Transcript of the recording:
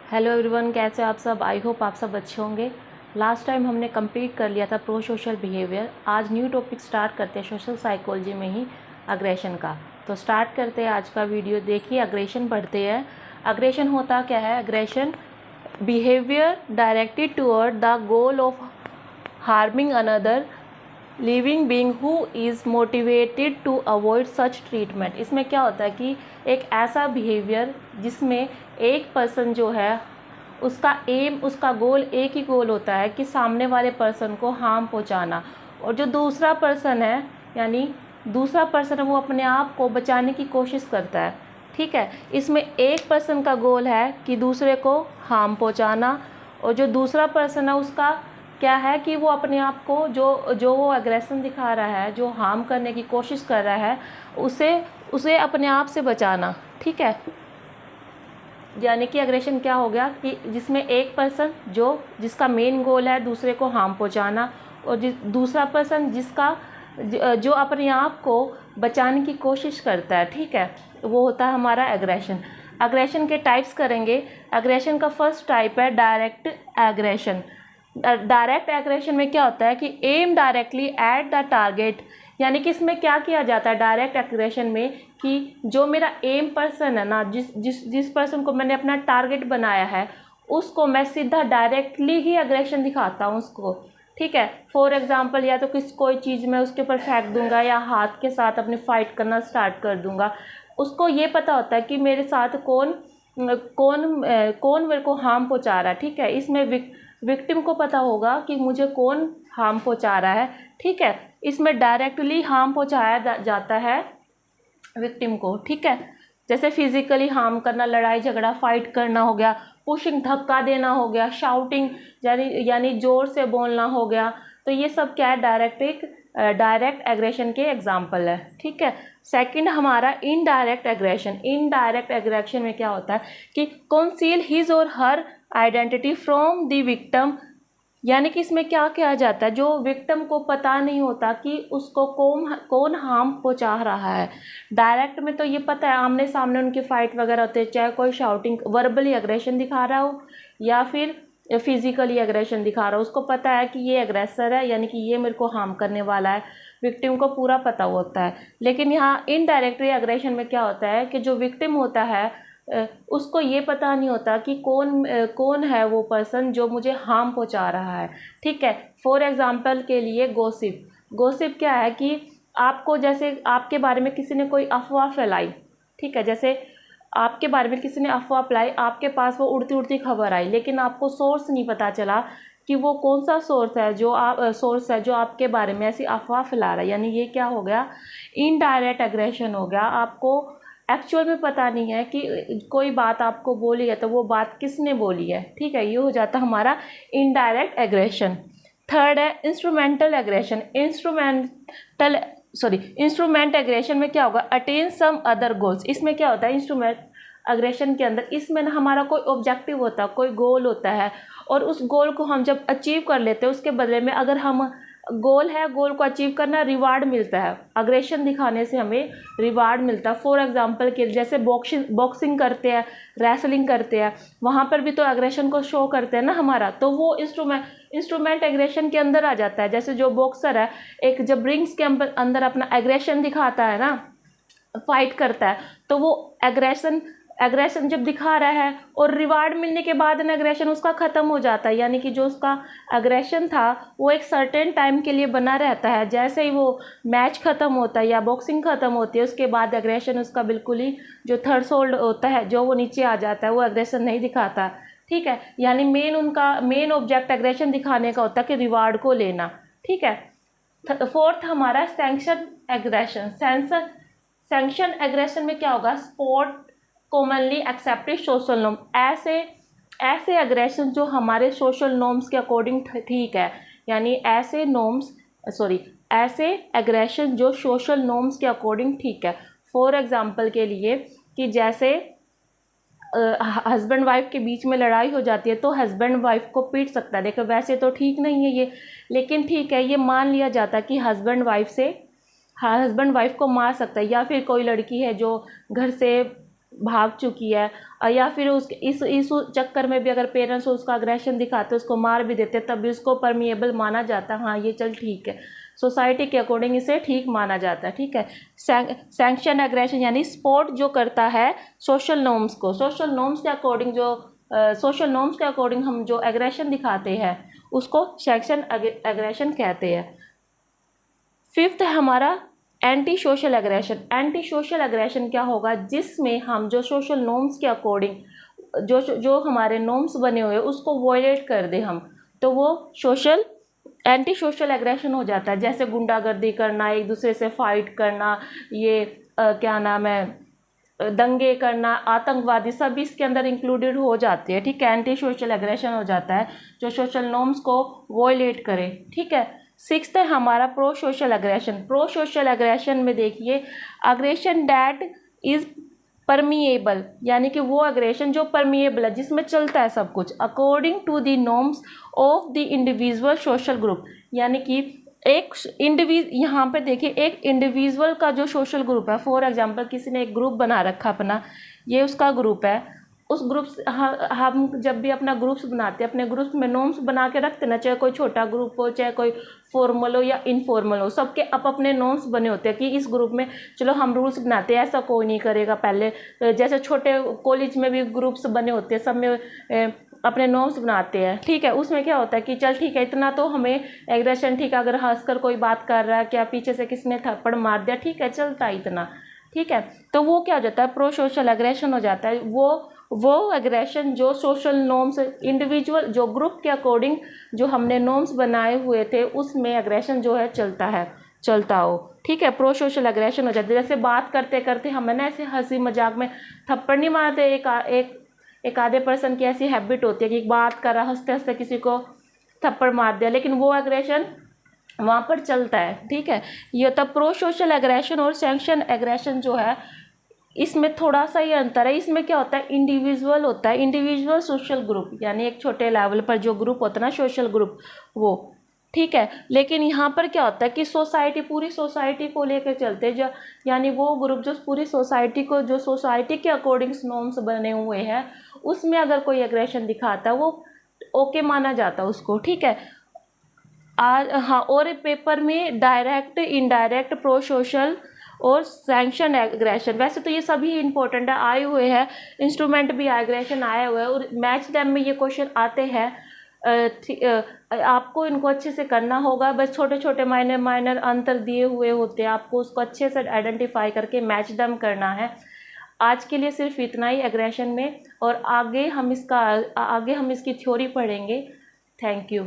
Hello everyone, कैसे आप सब। आई होप आप सब अच्छे होंगे। लास्ट टाइम हमने कंप्लीट कर लिया था प्रो सोशल बिहेवियर। आज न्यू टॉपिक स्टार्ट करते हैं सोशल साइकोलॉजी में ही अग्रेशन का। तो स्टार्ट करते हैं आज का वीडियो। देखिए अग्रेशन पढ़ते हैं। अग्रेशन होता क्या है? Aggression behaviour directed toward the goal of harming another living being who is motivated to avoid such treatment. इसमें क्या होता है कि एक ऐसा बिहेवियर जिसमें एक पर्सन जो है उसका एम, उसका गोल एक ही गोल होता है कि सामने वाले पर्सन को हार्म पहुंचाना, और जो दूसरा पर्सन है यानी दूसरा पर्सन है वो अपने आप को बचाने की कोशिश करता है। ठीक है, इसमें एक पर्सन का गोल है कि दूसरे को हार्म पहुंचाना, और जो दूसरा पर्सन है उसका क्या है कि वो अपने आप को जो वो एग्रेशन दिखा रहा है, जो हार्म करने की कोशिश कर रहा है, उसे अपने आप से बचाना। ठीक है, यानी कि एग्रेशन क्या हो गया कि जिसमें एक पर्सन जिसका मेन गोल है दूसरे को हार्म पहुंचाना, और दूसरा पर्सन जो अपने आप को बचाने की कोशिश करता है। ठीक है, वो होता है हमारा एग्रेशन। एग्रेशन के टाइप्स करेंगे। एग्रेशन का फर्स्ट टाइप है डायरेक्ट एग्रेशन। डायरेक्ट एग्रेशन में क्या होता है कि aim directly at the target, यानी कि इसमें क्या किया जाता है डायरेक्ट एग्रेशन में कि जो मेरा एम पर्सन है ना, जिस पर्सन को मैंने अपना टारगेट बनाया है उसको मैं सीधा डायरेक्टली ही एग्रेशन दिखाता हूँ उसको। ठीक है, फॉर एग्जांपल या तो कोई चीज़ मैं उसके ऊपर फेंक दूंगा या हाथ के साथ अपनी फाइट करना स्टार्ट कर दूंगा। उसको ये पता होता है कि मेरे साथ कौन मेरे को हार्म पहुंचा रहा है। ठीक है, इसमें विक्टिम को पता होगा कि मुझे कौन हार्म पहुंचा रहा है। ठीक है, इसमें डायरेक्टली हार्म पहुंचाया जाता है विक्टिम को। ठीक है, जैसे फिजिकली हार्म करना, लड़ाई झगड़ा फाइट करना हो गया, पुशिंग धक्का देना हो गया, शाउटिंग यानी जोर से बोलना हो गया। तो ये सब क्या है? डायरेक्ट एग्रेशन के एग्जाम्पल है। ठीक है, सेकंड हमारा इनडायरेक्ट एग्रेशन। इनडायरेक्ट एग्रेशन में क्या होता है कि कंसील हिज और हर आइडेंटिटी फ्रॉम द विक्टिम, यानी कि इसमें क्या किया जाता है, जो विक्टिम को पता नहीं होता कि उसको कौन हार्म पहुंचा रहा है। डायरेक्ट में तो ये पता है, आमने सामने उनकी फाइट वगैरह होते हैं, चाहे कोई शाउटिंग वर्बली एग्रेशन दिखा रहा हो या फिर फिजिकली एग्रेशन दिखा रहा हो, उसको पता है कि ये एग्रेसर है, यानी कि ये मेरे को हार्म करने वाला है। विक्टिम को पूरा पता होता है। लेकिन यहाँ इनडायरेक्टली एग्रेशन में क्या होता है कि जो विक्टिम होता है उसको ये पता नहीं होता कि कौन है वो पर्सन जो मुझे हार्म पहुंचा रहा है। ठीक है, फॉर एग्जांपल के लिए गॉसिप क्या है कि आपको, जैसे आपके बारे में किसी ने कोई अफवाह फैलाई। ठीक है, जैसे आपके बारे में किसी ने अफवाह फैलाई, आपके पास वो उड़ती उड़ती खबर आई, लेकिन आपको सोर्स नहीं पता चला कि वो कौन सा सोर्स है जो आपके बारे में ऐसी अफवाह फैला रहा है। यानी ये क्या हो गया? इनडायरेक्ट एग्रेशन हो गया। आपको एक्चुअल में पता नहीं है कि कोई बात आपको बोली है तो वो बात किसने बोली है। ठीक है, ये हो जाता हमारा इनडायरेक्ट एग्रेशन। थर्ड है इंस्ट्रूमेंटल एग्रेशन। इंस्ट्रूमेंट एग्रेशन में क्या होगा? Attain some other goals. इसमें क्या होता है इंस्ट्रूमेंट एग्रेशन के अंदर? इसमें ना हमारा कोई ऑब्जेक्टिव होता है, कोई गोल होता है, और उस गोल को हम जब अचीव कर लेते हैं उसके बदले में, अगर हम गोल को अचीव करना, रिवार्ड मिलता है। अग्रेशन दिखाने से हमें रिवार्ड मिलता है। फॉर एग्जांपल के जैसे बॉक्सिंग करते हैं, रेसलिंग करते हैं, वहाँ पर भी तो अग्रेशन को शो करते हैं ना हमारा, तो वो इंस्ट्रूमेंट एग्रेशन के अंदर आ जाता है। जैसे जो बॉक्सर है एक जब रिंग्स के अंदर अपना एग्रेशन दिखाता है ना, फाइट करता है, तो वो एग्रेशन जब दिखा रहा है और रिवार्ड मिलने के बाद एग्रेशन उसका ख़त्म हो जाता है। यानी कि जो उसका एग्रेशन था वो एक सर्टेन टाइम के लिए बना रहता है। जैसे ही वो मैच ख़त्म होता है या बॉक्सिंग ख़त्म होती है उसके बाद एग्रेशन उसका बिल्कुल ही जो थ्रेशोल्ड होता है, जो वो नीचे आ जाता है, वो एग्रेशन नहीं दिखाता। ठीक है, यानी मेन ऑब्जेक्ट एग्रेशन दिखाने का होता है कि रिवार्ड को लेना। ठीक है, फोर्थ हमारा सैंक्शन एग्रेशन। सैंक्शन एग्रेशन में क्या होगा? Sport commonly accepted social norm. ऐसे एग्रेशन जो हमारे सोशल नॉर्म्स के अकॉर्डिंग ठीक है, यानी ऐसे एग्रेशन जो सोशल नॉर्म्स के अकॉर्डिंग ठीक है। फॉर एग्जांपल के लिए कि जैसे हस्बैंड वाइफ के बीच में लड़ाई हो जाती है तो हस्बैंड वाइफ को पीट सकता है। देखो वैसे तो ठीक नहीं है ये, लेकिन ठीक है, ये मान लिया जाता है कि हस्बैंड वाइफ को मार सकता है। या फिर कोई लड़की है जो घर से भाग चुकी है, या फिर उसके इस चक्कर में भी अगर पेरेंट्स उसका अग्रेशन दिखाते उसको मार भी देते तब भी उसको परमिएबल माना जाता है, हाँ ये चल ठीक है, सोसाइटी के अकॉर्डिंग इसे ठीक माना जाता है। ठीक है, सैंक्शन एग्रेशन यानी सपोर्ट जो करता है सोशल नॉर्म्स को, सोशल नॉर्म्स के अकॉर्डिंग जो सोशल नॉर्म्स के अकॉर्डिंग हम जो एग्रेशन दिखाते हैं उसको सैंक्शन एग्रेशन कहते हैं। फिफ्थ है हमारा anti social aggression. Anti social aggression क्या होगा, जिसमें हम जो सोशल नॉर्म्स के अकॉर्डिंग जो हमारे नॉर्म्स बने हुए उसको वॉयलेट कर दे हम, तो वो एंटी सोशल एग्रेशन हो जाता है। जैसे गुंडागर्दी करना, एक दूसरे से फाइट करना, ये क्या नाम है, दंगे करना, आतंकवादी, सब इसके अंदर इंक्लूडेड हो जाते हैं। ठीक है, एंटी सोशल एग्रेशन हो जाता है जो सोशल नॉर्म्स को वॉयलेट करे। ठीक है, सिक्स्थ है हमारा pro social aggression. Pro social aggression में देखिए, अग्रेशन डैट इज परमिएबल, यानी कि वो एग्रेशन जो परमिएबल है, जिसमें चलता है सब कुछ, according to the norms of the individual social group. यानी कि एक यहाँ पे देखिए, एक इंडिविजुअल का जो सोशल ग्रुप है, फॉर एग्जांपल किसी ने एक ग्रुप बना रखा अपना, ये उसका ग्रुप है, उस ग्रुप हम जब भी अपना ग्रुप्स बनाते हैं, अपने ग्रुप्स में नॉर्म्स बना के रखते ना, चाहे कोई छोटा ग्रुप हो, चाहे कोई फॉर्मल हो या इनफॉर्मल हो, सबके अपने नॉर्म्स बने होते हैं कि इस ग्रुप में चलो हम रूल्स बनाते हैं, ऐसा कोई नहीं करेगा। पहले जैसे छोटे कॉलेज में भी ग्रुप्स बने होते हैं, सब में अपने नॉर्म्स बनाते हैं। ठीक है, उसमें क्या होता है कि चल ठीक है, इतना तो हमें एग्रेशन, ठीक है, अगर हंसकर कोई बात कर रहा है, क्या पीछे से किसने थप्पड़ मार दिया, ठीक है, चलता है इतना। ठीक है, तो वो क्या हो जाता है, प्रो सोशल एग्रेशन हो जाता है। वो एग्रेशन जो सोशल नॉर्म्स, इंडिविजुअल जो ग्रुप के अकॉर्डिंग जो हमने नॉर्म्स बनाए हुए थे, उसमें एग्रेशन जो है चलता हो। ठीक है, प्रो सोशल एग्रेशन हो जाता है। जैसे बात करते करते हमें ना ऐसे हंसी मजाक में थप्पड़ नहीं मारते, एक आधे पर्सन की ऐसी हैबिट होती है कि बात कर रहा, हंसते हंसते किसी को थप्पड़ मार दिया, लेकिन वो एग्रेशन वहाँ पर चलता है। ठीक है, ये तब प्रो सोशल एग्रेशन और सैंक्शन एग्रेशन जो है, इसमें थोड़ा सा ही अंतर है। इसमें क्या होता है, इंडिविजुअल होता है, इंडिविजुअल सोशल ग्रुप, यानी एक छोटे लेवल पर जो ग्रुप होता है ना, सोशल ग्रुप, वो। ठीक है, लेकिन यहाँ पर क्या होता है कि सोसाइटी, पूरी सोसाइटी को लेकर चलते हैं, जो यानी वो ग्रुप जो पूरी सोसाइटी को, जो सोसाइटी के अकॉर्डिंग नॉर्म्स बने हुए हैं, उसमें अगर कोई एग्रेशन दिखाता है वो ओके माना जाता है उसको। ठीक है, हाँ, और पेपर में डायरेक्ट, इनडायरेक्ट, प्रो सोशल और सैंक्शन एग्रेशन, वैसे तो ये सभी इंपॉर्टेंट है, आए हुए हैं, इंस्ट्रूमेंट भी एग्रेशन आया हुआ है, और मैच डैम में ये क्वेश्चन आते हैं। आपको इनको अच्छे से करना होगा, बस छोटे छोटे माइनर अंतर दिए हुए होते हैं, आपको उसको अच्छे से आइडेंटिफाई करके मैच डैम करना है। आज के लिए सिर्फ इतना ही एग्रेशन में, और आगे हम इसकी थ्योरी पढ़ेंगे। Thank you.